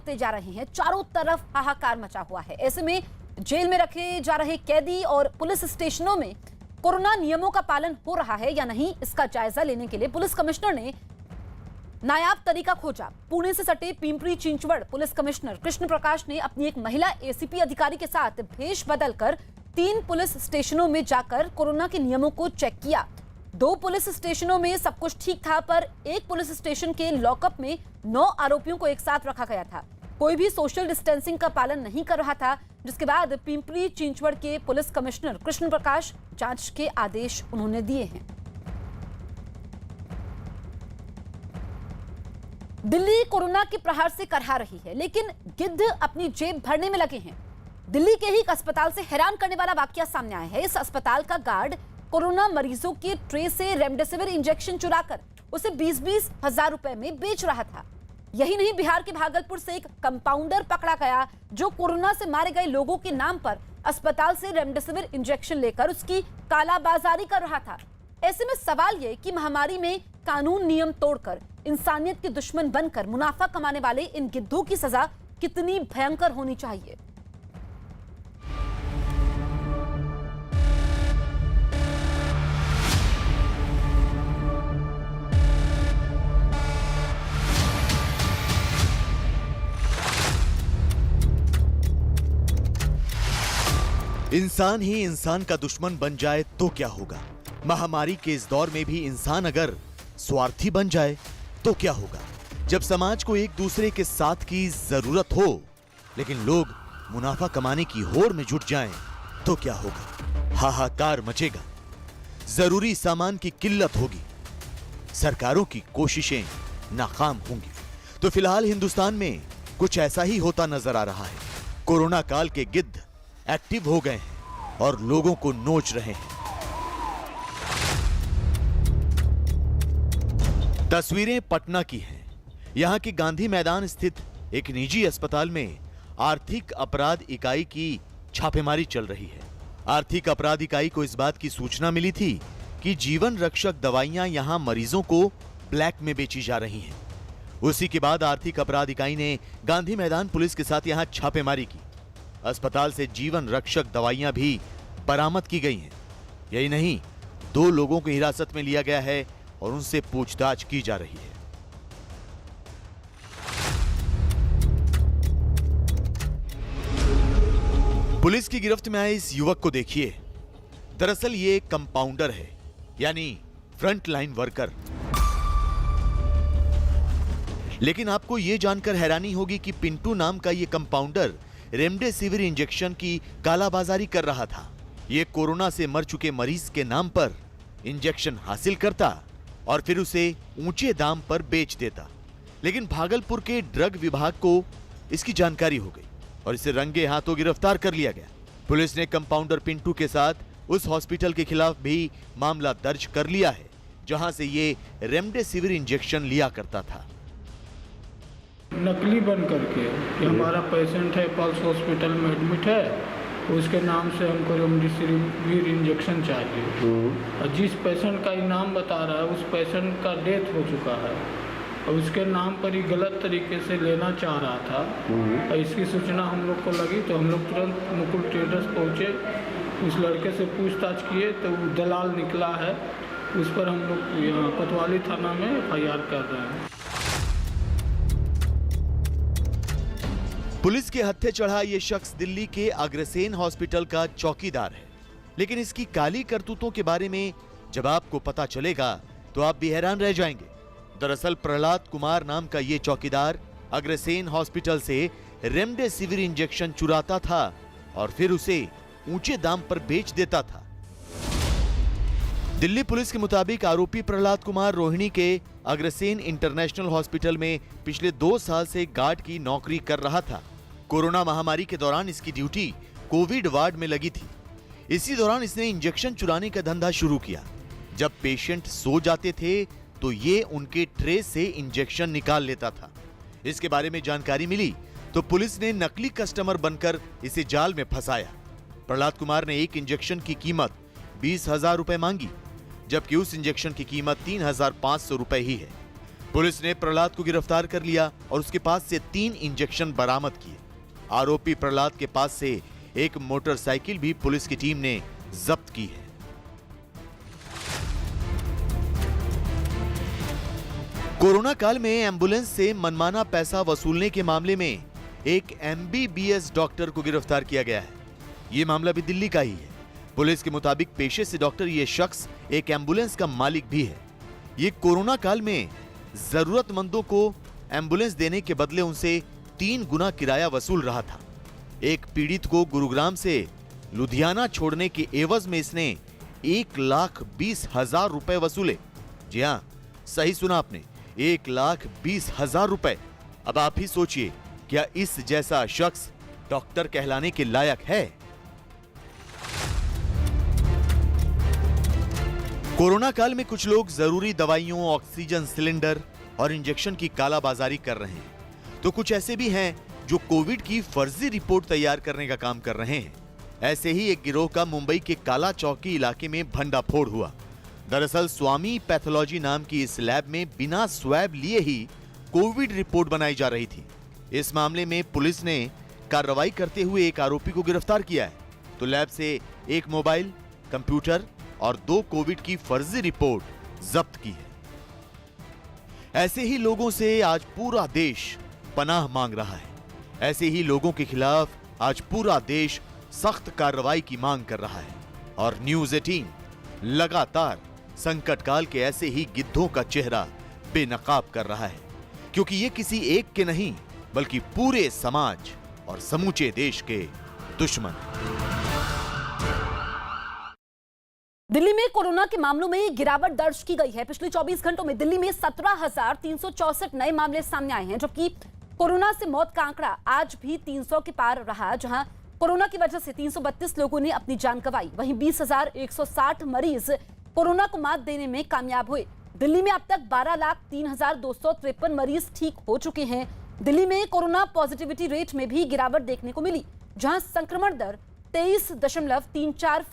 बढ़ते जा रहे हैं, चारों तरफ हाहाकार मचा हुआ है। ऐसे में जेल में रखे जा रहे कैदी और पुलिस स्टेशनों में कोरोना नियमों का पालन हो रहा है या नहीं, इसका जायजा लेने के लिए पुलिस कमिश्नर ने नायाब तरीका खोजा। पुणे से सटे पिंपरी चिंचवड़ पुलिस कमिश्नर कृष्ण प्रकाश ने अपनी एक महिला एसीपी अधिकारी के साथ भेष बदलकर 3 पुलिस स्टेशनों में जाकर कोरोना के नियमों को चेक किया। 2 पुलिस स्टेशनों में सब कुछ ठीक था, पर एक पुलिस स्टेशन के लॉकअप में 9 आरोपियों को एक साथ रखा गया था। कोई भी सोशल डिस्टेंसिंग का पालन नहीं कर रहा था, जिसके बाद पिंपरी चिंचवड़ के पुलिस कमिश्नर कृष्ण प्रकाश जांच के आदेश उन्होंने दिए हैं। दिल्ली कोरोना के प्रहार से करहा रही है, लेकिन गिद्ध अपनी जेब भरने में लगे हैं। दिल्ली के ही एक अस्पताल से हैरान करने वाला वाकया सामने आया है। इस अस्पताल का गार्ड कोरोना मरीजों के ट्रे से रेमडेसिविर इंजेक्शन चुराकर उसे 20-20 हजार रुपए में बेच रहा था। यही नहीं, बिहार के भागलपुर से एक कंपाउंडर पकड़ा गया जो कोरोना से मारे गए लोगों के नाम पर अस्पताल से रेमडेसिविर इंजेक्शन लेकर उसकी कालाबाजारी कर रहा था। ऐसे में सवाल यह कि महामारी में कानून नियम तोड़कर इंसानियत के दुश्मन बनकर मुनाफा कमाने वाले इन गिद्धों की सजा कितनी भयंकर होनी चाहिए। इंसान ही इंसान का दुश्मन बन जाए तो क्या होगा? महामारी के इस दौर में भी इंसान अगर स्वार्थी बन जाए तो क्या होगा? जब समाज को एक दूसरे के साथ की जरूरत हो, लेकिन लोग मुनाफा कमाने की होड़ में जुट जाएं, तो क्या होगा? हाहाकार मचेगा, जरूरी सामान की किल्लत होगी, सरकारों की कोशिशें नाकाम होंगी। तो फिलहाल हिंदुस्तान में कुछ ऐसा ही होता नजर आ रहा है। कोरोना काल के गिद्ध एक्टिव हो गए हैं और लोगों को नोच रहे हैं। तस्वीरें पटना की हैं। यहां की गांधी मैदान स्थित एक निजी अस्पताल में आर्थिक अपराध इकाई की छापेमारी चल रही है। आर्थिक अपराध इकाई को इस बात की सूचना मिली थी कि जीवन रक्षक दवाइयां यहां मरीजों को ब्लैक में बेची जा रही हैं। उसी के बाद आर्थिक अपराध इकाई ने गांधी मैदान पुलिस के साथ यहां छापेमारी की। अस्पताल से जीवन रक्षक दवाइयां भी बरामद की गई हैं। यही नहीं, 2 लोगों को हिरासत में लिया गया है और उनसे पूछताछ की जा रही है। पुलिस की गिरफ्त में आए इस युवक को देखिए। दरअसल ये एक कंपाउंडर है, यानी फ्रंट लाइन वर्कर। लेकिन आपको यह जानकर हैरानी होगी कि पिंटू नाम का यह कंपाउंडर रेमडेसिविर इंजेक्शन की कालाबाजारी कर रहा था। यह कोरोना से मर चुके मरीज के नाम पर इंजेक्शन हासिल करता और फिर उसे ऊंचे दाम पर बेच देता। लेकिन भागलपुर के ड्रग विभाग को इसकी जानकारी हो गई और इसे रंगे हाथों गिरफ्तार कर लिया गया। पुलिस ने कंपाउंडर पिंटू के साथ उस हॉस्पिटल के खिलाफ भी मामला दर्ज कर लिया है, जहां से ये रेमडेसिविर इंजेक्शन लिया करता था। नकली बन करके कि हमारा पेशेंट है, पल्स हॉस्पिटल में एडमिट है, उसके नाम से हमको रेमडेसिविर इंजेक्शन चाहिए। और जिस पेशेंट का नाम बता रहा है उस पेशेंट का डेथ हो चुका है और उसके नाम पर ही गलत तरीके से लेना चाह रहा था। और इसकी सूचना हम लोग को लगी तो हम लोग तुरंत मुकुल ट्रेडर्स पहुँचे, उस लड़के से पूछताछ किए तो वो दलाल निकला है। उस पर हम लोग यहाँ कोतवाली थाना में FIR कर रहे हैं। पुलिस के हत्थे चढ़ा ये शख्स दिल्ली के अग्रसेन हॉस्पिटल का चौकीदार है। लेकिन इसकी काली करतूतों के बारे में जब आपको पता चलेगा तो आप भी हैरान रह जाएंगे। दरअसल प्रहलाद कुमार नाम का ये चौकीदार अग्रसेन हॉस्पिटल से रेमडेसिविर इंजेक्शन चुराता था और फिर उसे ऊंचे दाम पर बेच देता था। दिल्ली पुलिस के मुताबिक आरोपी प्रहलाद कुमार रोहिणी के अग्रसेन इंटरनेशनल हॉस्पिटल में पिछले 2 साल से गार्ड की नौकरी कर रहा था। कोरोना महामारी के दौरान इसकी ड्यूटी कोविड वार्ड में लगी थी। इसी दौरान इसने इंजेक्शन चुराने का धंधा शुरू किया। जब पेशेंट सो जाते थे तो ये उनके ट्रे से इंजेक्शन निकाल लेता था। इसके बारे में जानकारी मिली तो पुलिस ने नकली कस्टमर बनकर इसे जाल में फंसाया। प्रहलाद कुमार ने एक इंजेक्शन की कीमत 20,000 रुपए मांगी, जबकि उस इंजेक्शन की कीमत 3,500 रुपए ही है। पुलिस ने प्रहलाद को गिरफ्तार कर लिया और उसके पास से 3 इंजेक्शन बरामद किए। आरोपी प्रहलाद के पास से एक मोटरसाइकिल भी पुलिस की टीम ने जब्त की है। कोरोना काल में एम्बुलेंस से मनमाना पैसा वसूलने के मामले में एक एमबीबीएस डॉक्टर को गिरफ्तार किया गया है। यह मामला भी दिल्ली का ही है। पुलिस के मुताबिक पेशे से डॉक्टर ये शख्स एक एम्बुलेंस का मालिक भी है। ये कोरोना काल में जरूरतमंदों को एम्बुलेंस देने के बदले उनसे 3 गुना किराया वसूल रहा था। एक पीड़ित को गुरुग्राम से लुधियाना छोड़ने के एवज में इसने 1,20,000 रुपए वसूले। जी हां, सही सुना आपने, 1,20,000 रुपए। अब आप ही सोचिए, क्या इस जैसा शख्स डॉक्टर कहलाने के लायक है? कोरोना काल में कुछ लोग जरूरी दवाइयों, ऑक्सीजन सिलेंडर और इंजेक्शन की कालाबाजारी कर रहे हैं, तो कुछ ऐसे भी हैं जो कोविड की फर्जी रिपोर्ट तैयार करने का काम कर रहे हैं। ऐसे ही एक गिरोह का मुंबई के काला चौकी इलाके में भंडाफोड़ हुआ। दरअसल स्वामी पैथोलॉजी नाम की इस लैब में बिना स्वैब लिए ही कोविड रिपोर्ट बनाई जा रही थी। इस मामले में पुलिस ने कार्रवाई करते हुए एक आरोपी को गिरफ्तार किया है, तो लैब से एक मोबाइल, कंप्यूटर और 2 कोविड की फर्जी रिपोर्ट जब्त की है। ऐसे ही लोगों से आज पूरा देश पनाह मांग रहा है। ऐसे ही लोगों के खिलाफ आज पूरा देश सख्त कार्रवाई की मांग कर रहा है। और न्यूज़ 18 लगातार संकट काल के ऐसे ही गिद्धों का चेहरा बेनकाब कर रहा है, क्योंकि ये किसी एक के नहीं बल्कि पूरे समाज और समूचे देश के दुश्मन। दिल्ली में कोरोना के मामलों में गिरावट दर्ज की गई है। पिछले 24 घंटों में दिल्ली में 17,364 नए मामले सामने आए हैं, जबकि कोरोना से मौत का आंकड़ा आज भी 300 के पार रहा, जहां कोरोना की वजह से 332 लोगों ने अपनी जान गंवाई। वहीं 20,160 मरीज कोरोना को मात देने में कामयाब हुए। दिल्ली में अब तक 12,03,253 मरीज ठीक हो चुके हैं। दिल्ली में कोरोना पॉजिटिविटी रेट में भी गिरावट देखने को मिली, जहां संक्रमण दर 23.34